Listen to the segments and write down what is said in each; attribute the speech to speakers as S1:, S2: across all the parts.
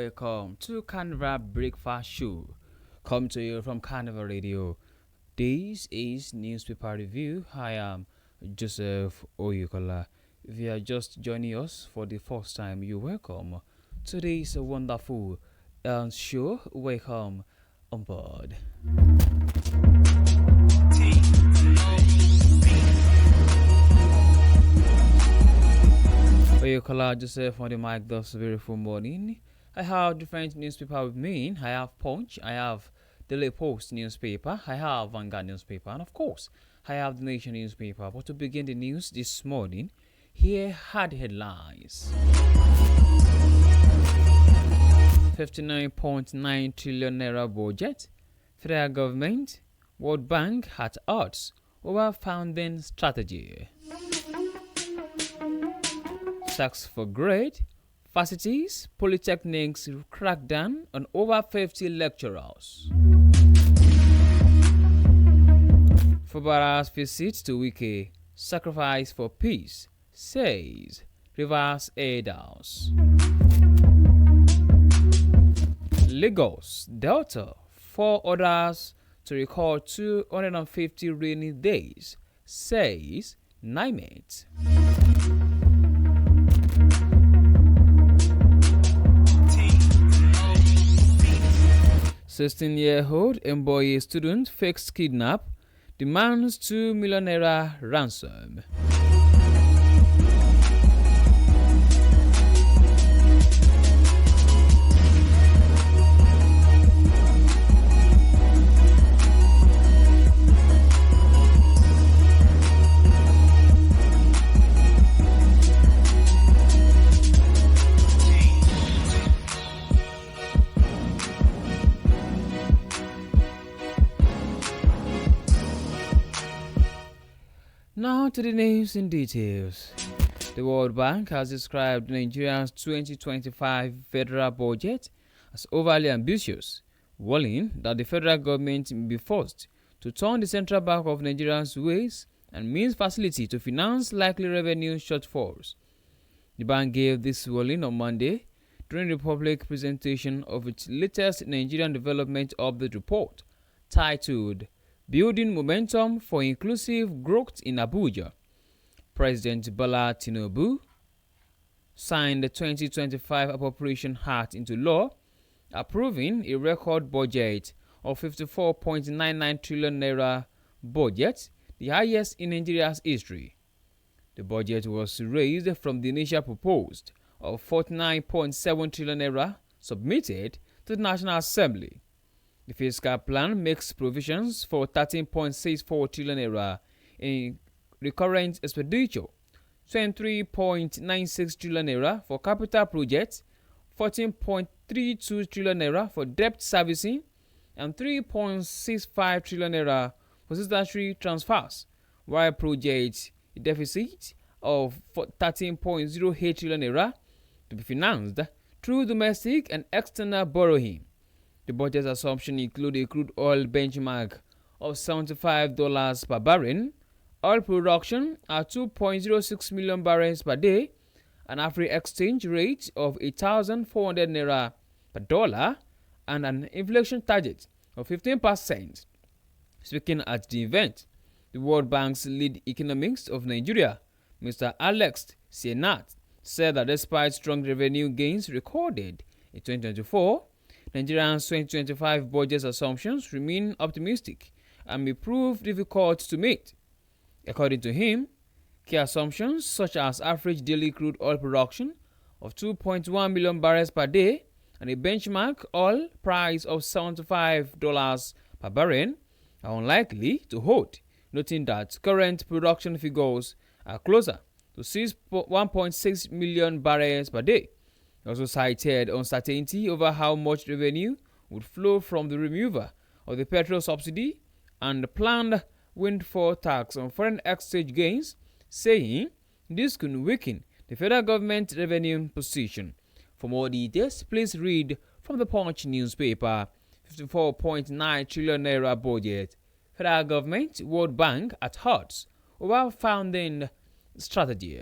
S1: welcome to Carnival Breakfast Show. Come to you from Carnival Radio. This is Newspaper Review. I am Joseph Oyo. If you are just joining us for the first time, you're welcome. Today is a wonderful show. Welcome on board. Oyo Joseph on the mic this beautiful morning. I have different newspaper with me. I have Punch, I have Daily Post newspaper, I have Vanguard newspaper, and of course, I have the Nation newspaper. But to begin the news this morning, here are the headlines. 59.9 trillion naira budget, federal government, World Bank at odds over funding strategy. Tax for grade, facilities, polytechnics crack down on over 50 lecturers. Fubara's visit to Wike, sacrifice for peace, says Rivers Aid House. Lagos, Delta, 4 orders to record 250 rainy days, says NIMET. 16-year-old Mboye student fakes kidnap, demands 2 million naira ransom. Now to the news in details. The World Bank has described Nigeria's 2025 federal budget as overly ambitious, warning that the federal government may be forced to turn the Central Bank of Nigeria's ways and means facility to finance likely revenue shortfalls. The bank gave this warning on Monday during the public presentation of its latest Nigerian Development Update report titled Building Momentum for Inclusive Growth in Abuja. President Bola Tinubu signed the 2025 Appropriation Act into law, approving a record budget of 54.99 trillion naira budget, the highest in Nigeria's history. The budget was raised from the initial proposed of 49.7 trillion naira submitted to the National Assembly. The fiscal plan makes provisions for 13.64 trillion naira in recurrent expenditure, 23.96 trillion naira for capital projects, 14.32 trillion naira for debt servicing, and 3.65 trillion naira for statutory transfers, while project deficit of 13.08 trillion naira to be financed through domestic and external borrowing. The budget assumption include a crude oil benchmark of $75 per barrel, oil production at 2.06 million barrels per day, an average exchange rate of 8,400 naira per dollar, and an inflation target of 15%. Speaking at the event, the World Bank's lead economist of Nigeria, Mr. Alex Sienat, said that despite strong revenue gains recorded in 2024, Nigeria's 2025 budget assumptions remain optimistic and may prove difficult to meet. According to him, key assumptions such as average daily crude oil production of 2.1 million barrels per day and a benchmark oil price of $75 per barrel are unlikely to hold, noting that current production figures are closer to 1.6 million barrels per day. He also cited uncertainty over how much revenue would flow from the removal of the petrol subsidy and the planned windfall tax on foreign exchange gains, saying this could weaken the federal government revenue position. For more details, please read from the Punch newspaper. 54.9 trillion naira budget, federal government, World Bank at odds over funding strategy.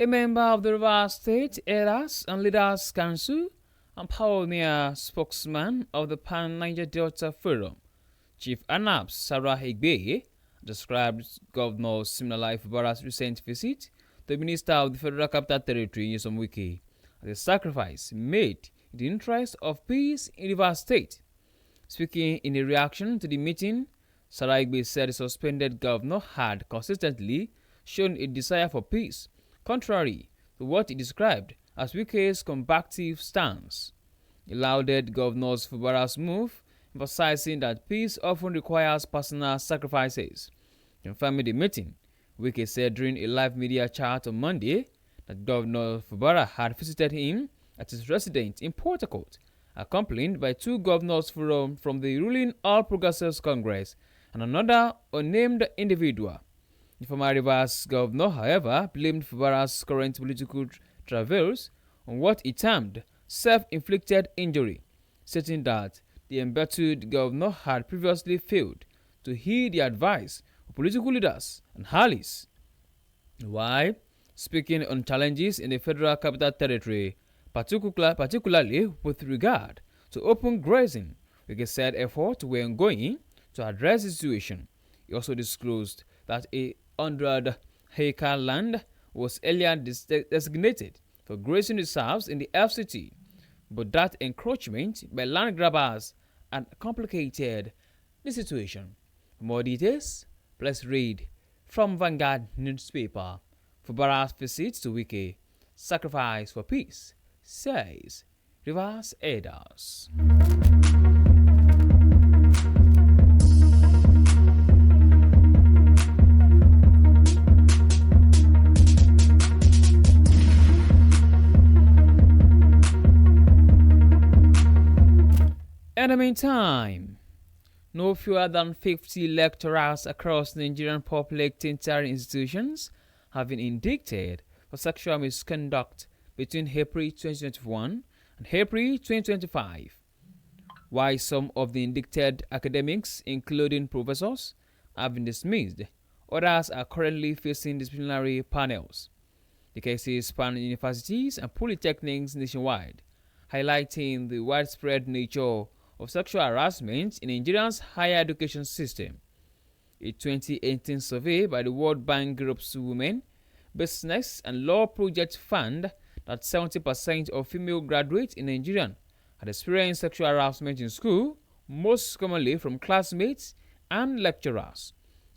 S1: A member of the Rivers State Elders and Leaders Council and pioneer spokesman of the Pan-Niger Delta Forum, Chief Anabs Sarah Igbe, described Governor Siminalayi Fubara's recent visit to the Minister of the Federal Capital Territory, Nyesom Wike, as a sacrifice made in the interest of peace in Rivers State. Speaking in a reaction to the meeting, Sarah Igbe said the suspended governor had consistently shown a desire for peace, contrary to what he described as Wike's combative stance. He lauded Governor Fubara's move, emphasizing that peace often requires personal sacrifices. Confirming the meeting, Wike said during a live media chat on Monday that Governor Fubara had visited him at his residence in Port Harcourt, accompanied by two governors from the ruling All Progressives Congress and another unnamed individual. The former Rivers governor, however, blamed Fubara's current political travails on what he termed self-inflicted injury, stating that the embattled governor had previously failed to heed the advice of political leaders and allies. While speaking on challenges in the Federal Capital Territory, particularly with regard to open grazing, Wike said efforts were ongoing to address the situation. He also disclosed that 100-acre land was earlier designated for grazing reserves in the FCT, but that encroachment by land grabbers had complicated the situation. For more details, please read from Vanguard newspaper. Fubara's visit to Wike, sacrifice for peace, says Rivers Elders. In the meantime, no fewer than 50 lecturers across Nigerian public tertiary institutions have been indicted for sexual misconduct between April 2021 and April 2025. While some of the indicted academics, including professors, have been dismissed, others are currently facing disciplinary panels. The cases span universities and polytechnics nationwide, highlighting the widespread nature of sexual harassment in Nigeria's higher education system. A 2018 survey by the World Bank Group's Women, Business and Law Project found that 70% of female graduates in Nigeria had experienced sexual harassment in school, most commonly from classmates and lecturers.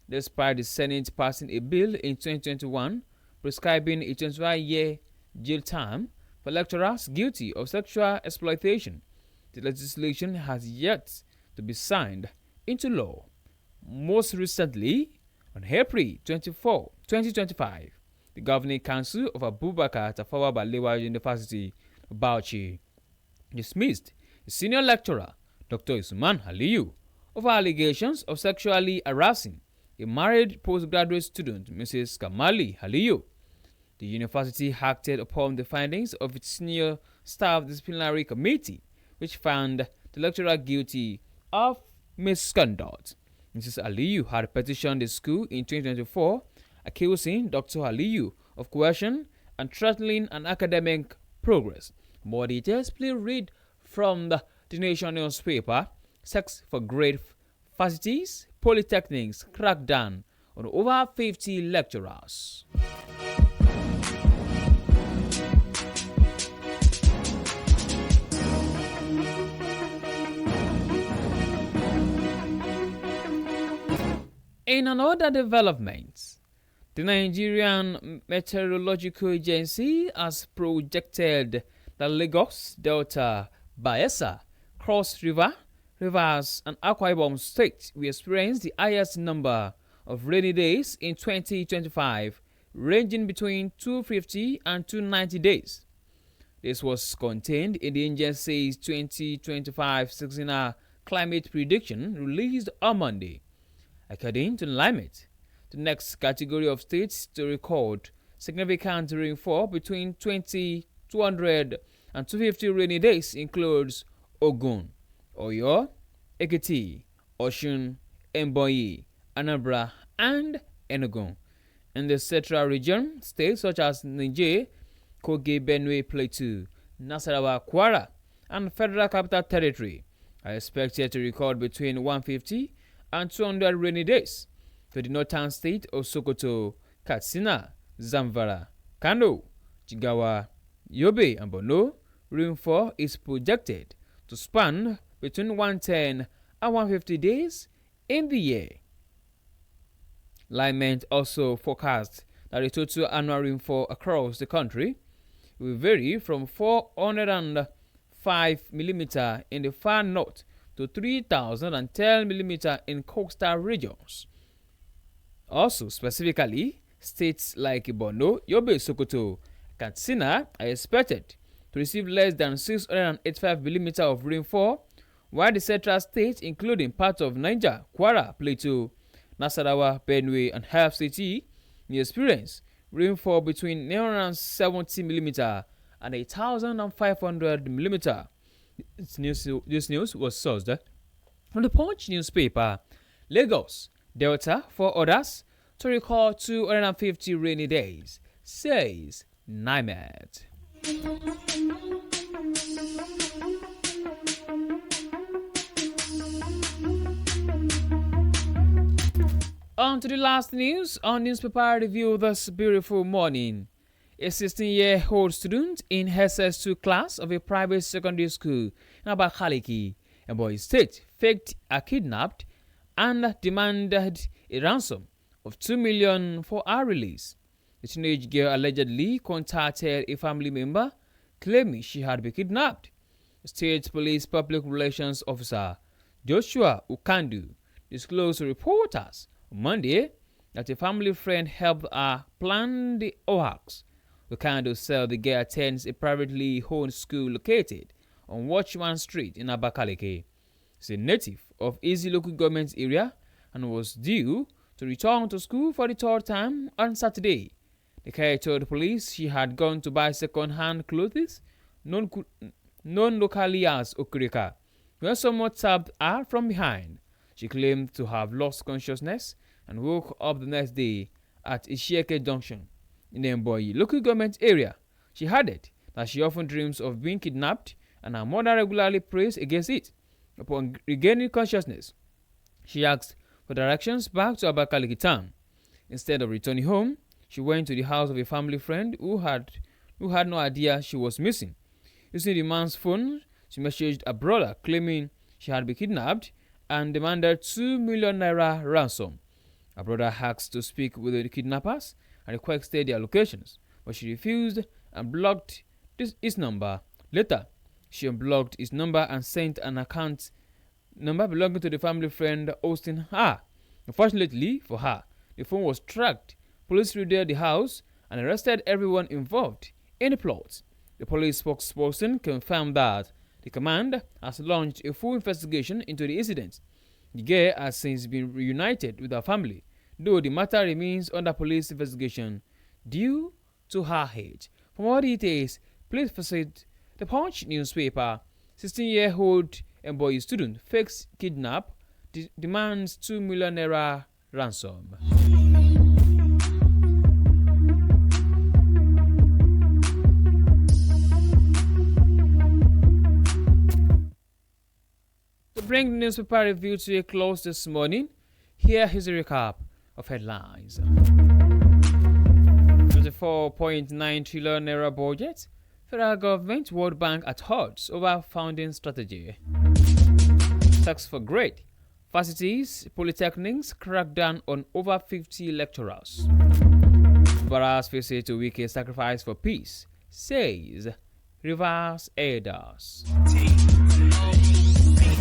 S1: Despite the Senate passing a bill in 2021 prescribing a 25-year jail term for lecturers guilty of sexual exploitation, the legislation has yet to be signed into law. Most recently, on April 24, 2025, the Governing Council of Abubakar Tafawa Balewa University, Bauchi, dismissed a senior lecturer, Dr. Usman Aliyu, over allegations of sexually harassing a married postgraduate student, Mrs. Kamali Aliyu. The university acted upon the findings of its senior staff disciplinary committee, which found the lecturer guilty of misconduct. Mrs. Aliyu had petitioned the school in 2024, accusing Dr. Aliyu of coercion and threatening an academic progress. More details, please read from the Nation newspaper. Sex for Grade Facilities, Polytechnics crackdown on over 50 lecturers. In another development, the Nigerian Meteorological Agency has projected that Lagos, Delta, Bayelsa, Cross River, Rivers, and Akwa Ibom states will experience the highest number of rainy days in 2025, ranging between 250 and 290 days. This was contained in the agency's 2025 seasonal climate prediction released on Monday. According to NIMET, the next category of states to record significant rainfall between 200 and 250 rainy days includes Ogun, Oyo, Ekiti, Osun, Ebonyi, Anambra, and Enugu. In the central region, states such as Niger, Kogi, Benue, Plateau, Nasarawa, Kwara, and Federal Capital Territory are expected to record between 150 and 200 rainy days. For the northern state of Sokoto, Katsina, Zamfara, Kano, Jigawa, Yobe, and Borno, rainfall is projected to span between 110 and 150 days in the year. Linement also forecast that the total annual rainfall across the country will vary from 405 mm in the far north to 3,010 mm in coastal regions. Also, specifically, states like Borno, Yobe, Sokoto, Katsina are expected to receive less than 685 mm of rainfall, while the central states, including parts of Niger, Kwara, Plateau, Nasarawa, Benue, and Half City, may experience rainfall between 970 mm and 1,500 mm. This news was sourced from the Punch newspaper. Lagos, Delta, for others to record 250 rainy days, says NIMET. On to the last news on Newspaper Review this beautiful morning. A 16-year-old student in SS2 class of a private secondary school in Abakaliki, Oyo State, faked a kidnapped and demanded a ransom of 2 million for her release. The teenage girl allegedly contacted a family member claiming she had been kidnapped. State Police Public Relations Officer Joshua Ukandu disclosed to reporters on Monday that a family friend helped her plan the hoax. Ukandu said the girl attends a privately owned school located on Watchman Street in Abakaliki. She's a native of Easy local government area and was due to return to school for the third time on Saturday. The girl told police she had gone to buy second-hand clothes, known locally as Okurika, when someone stabbed her from behind. She claimed to have lost consciousness and woke up the next day at Ishieke Junction in the Mboyi local government area. She added that she often dreams of being kidnapped and her mother regularly prays against it. Upon regaining consciousness, she asked for directions back to Abakaliki town. Instead of returning home, she went to the house of a family friend who had no idea she was missing. Using the man's phone, she messaged her brother claiming she had been kidnapped and demanded 2 million naira ransom. Her brother asked to speak with the kidnappers and requested their locations, but she refused and blocked his number. Later, she unblocked his number and sent an account number belonging to the family friend hosting her. Unfortunately for her, the phone was tracked. Police raided the house and arrested everyone involved in the plot. The police spokesperson confirmed that the command has launched a full investigation into the incident. The girl has since been reunited with her family, though the matter remains under police investigation due to her age. For more details, please visit the Punch newspaper. 16-year-old Mboyi student fakes kidnap, demands 2 million naira ransom. To bring the newspaper review to a close this morning, here is a recap of headlines. 24.9 trillion naira budget. Federal government, World Bank at odds over funding strategy. Tax for grade. Varsities, polytechnics crack down on over 50 lecturers. Barras visit to Wike sacrifice for peace, says Rivers Elders.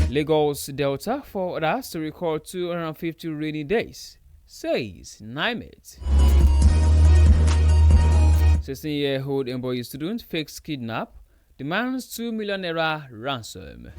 S1: Lagos Delta for us to record 250 rainy days, says NIMET. 16-year-old Mboyi student fakes kidnap, demands 2 million naira ransom.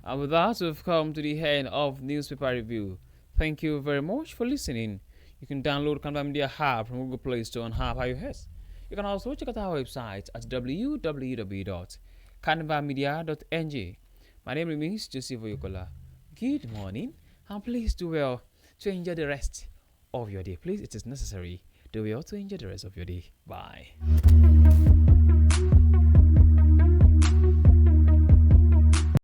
S1: And with that, we've come to the end of Newspaper Review. Thank you very much for listening. You can download Carnival Media app from Google Play Store and App iOS. You can also check out our website at www.carnivalmedia.ng. My name remains Joseph Oyokola. Good morning, and please do well to enjoy the rest of your day. Please, it is necessary. Do well to enjoy the rest of your day. Bye.